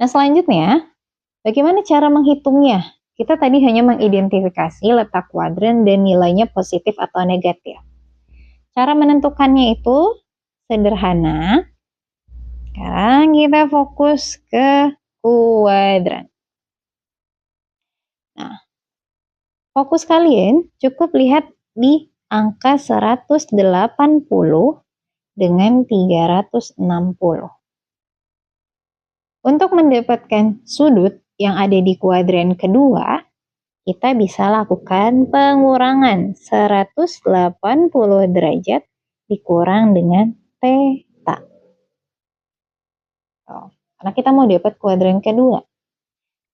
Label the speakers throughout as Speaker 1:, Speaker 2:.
Speaker 1: Nah, selanjutnya, bagaimana cara menghitungnya? Kita tadi hanya mengidentifikasi letak kuadran dan nilainya positif atau negatif. Cara menentukannya itu sederhana. Sekarang kita fokus ke kuadran. Nah, fokus kalian cukup lihat di angka 180 dengan 360. Untuk mendapatkan sudut yang ada di kuadran kedua, kita bisa lakukan pengurangan 180 derajat dikurang dengan theta. Karena kita mau dapat kuadran kedua.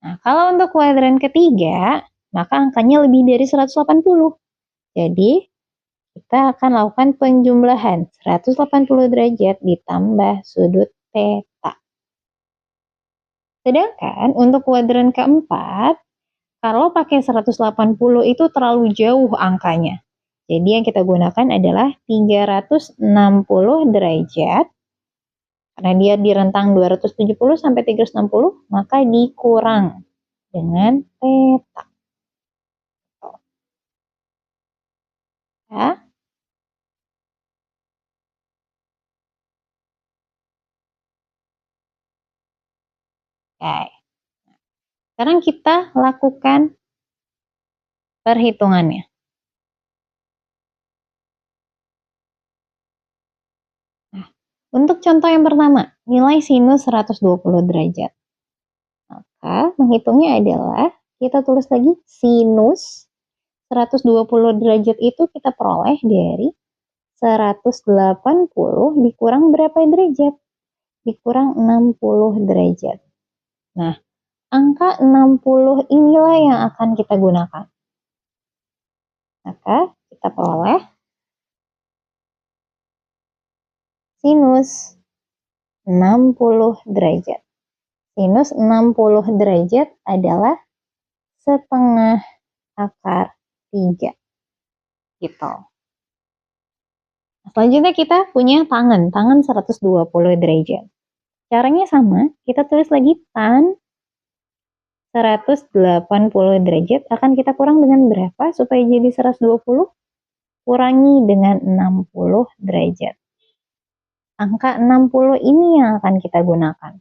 Speaker 1: Nah, kalau untuk kuadran ketiga, maka angkanya lebih dari 180. Jadi, kita akan lakukan penjumlahan 180 derajat ditambah sudut theta. Sedangkan untuk kuadran keempat, kalau pakai 180 itu terlalu jauh angkanya. Jadi yang kita gunakan adalah 360 derajat. Karena dia di rentang 270 sampai 360, maka dikurang dengan theta. Ya. Oke. Sekarang kita lakukan perhitungannya. Nah, untuk contoh yang pertama, nilai sinus 120 derajat. Maka menghitungnya adalah kita tulis lagi sinus 120 derajat itu kita peroleh dari 180 dikurang berapa derajat? Dikurang 60 derajat. Nah, angka 60 inilah yang akan kita gunakan. Maka kita peroleh sinus 60 derajat. Sinus 60 derajat adalah setengah akar 3. Gitu. Selanjutnya kita punya tangan 120 derajat. Caranya sama, kita tulis lagi tan 180 derajat akan kita kurang dengan berapa supaya jadi 120? Kurangi dengan 60 derajat. Angka 60 ini yang akan kita gunakan.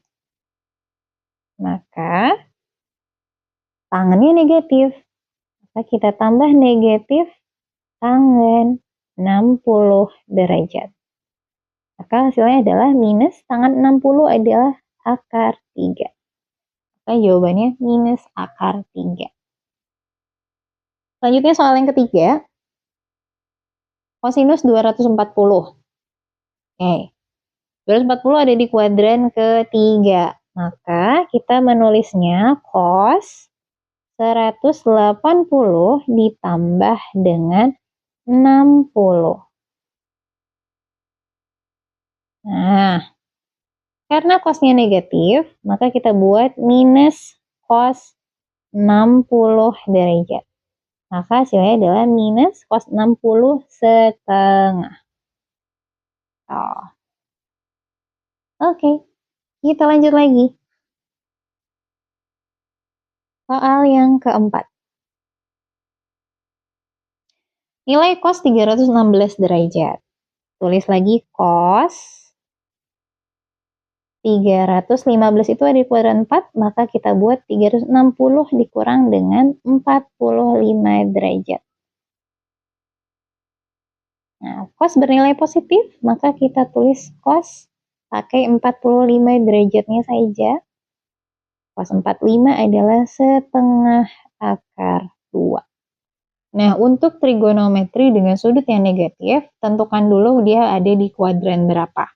Speaker 1: Maka tangannya negatif. Maka kita tambah negatif tangan 60 derajat. Maka hasilnya adalah minus tangan 60 adalah akar 3. Maka jawabannya minus akar 3. Selanjutnya soal yang ketiga. Kosinus 240. Oke. 240 ada di kuadran ketiga. Maka kita menulisnya cos 180 ditambah dengan 60. Nah, karena cosnya negatif, maka kita buat minus cos 60 derajat. Maka hasilnya adalah minus cos 60 setengah. Oke, kita lanjut lagi. Soal yang keempat. Nilai cos 316 derajat. Tulis lagi cos 315 itu ada di kuadran 4, maka kita buat 360 dikurang dengan 45 derajat. Nah, cos bernilai positif, maka kita tulis cos pakai 45 derajatnya saja. Cos 45 adalah setengah akar 2. Nah, untuk trigonometri dengan sudut yang negatif, tentukan dulu dia ada di kuadran berapa.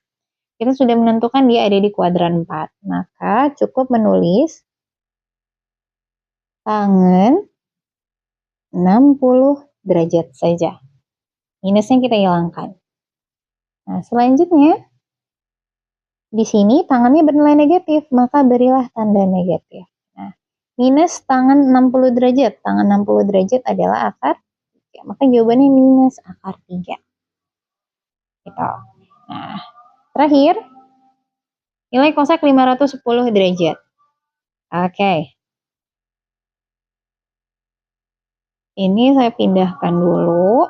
Speaker 1: Kita sudah menentukan dia ada di kuadran 4. Maka cukup menulis tangen 60 derajat saja. Minusnya kita hilangkan. Nah, selanjutnya di sini tangannya bernilai negatif, maka berilah tanda negatif. Nah, minus tangan 60 derajat. Tangan 60 derajat adalah akar 3. Maka jawabannya minus akar 3. Gitu. Nah, terakhir, nilai kosek 510 derajat. Oke. Ini saya pindahkan dulu.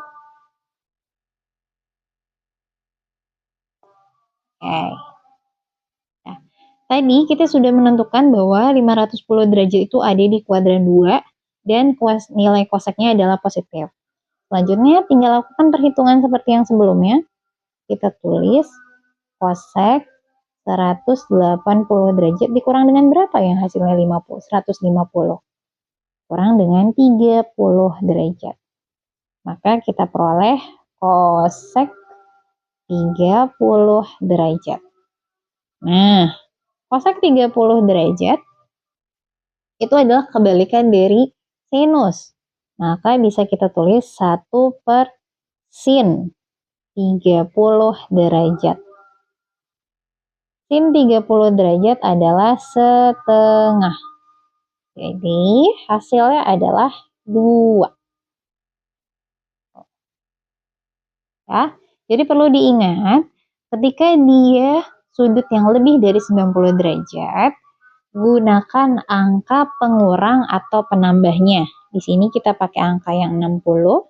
Speaker 1: Oke. Nah, tadi kita sudah menentukan bahwa 510 derajat itu ada di kuadran 2 dan nilai koseknya adalah positif. Selanjutnya tinggal lakukan perhitungan seperti yang sebelumnya. Kita tulis kosek 180 derajat dikurang dengan berapa yang hasilnya 150? Kurang dengan 30 derajat. Maka kita peroleh kosek 30 derajat. Nah, kosek 30 derajat itu adalah kebalikan dari sinus. Maka bisa kita tulis 1 per sin 30 derajat. Sin 30 derajat adalah setengah. Jadi hasilnya adalah 2. Ya, jadi perlu diingat ketika dia sudut yang lebih dari 90 derajat, gunakan angka pengurang atau penambahnya. Di sini kita pakai angka yang 60.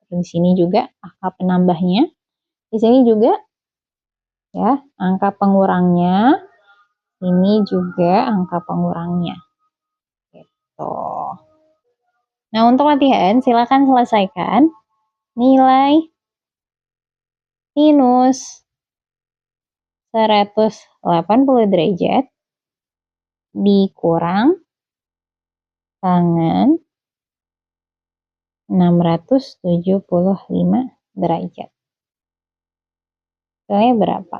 Speaker 1: Di sini juga angka penambahnya. Di sini juga ya, angka pengurangnya. Ini juga angka pengurangnya. Gitu. Nah, untuk latihan silakan selesaikan nilai sinus 180 derajat dikurang tangan 675 derajat. Nilainya berapa?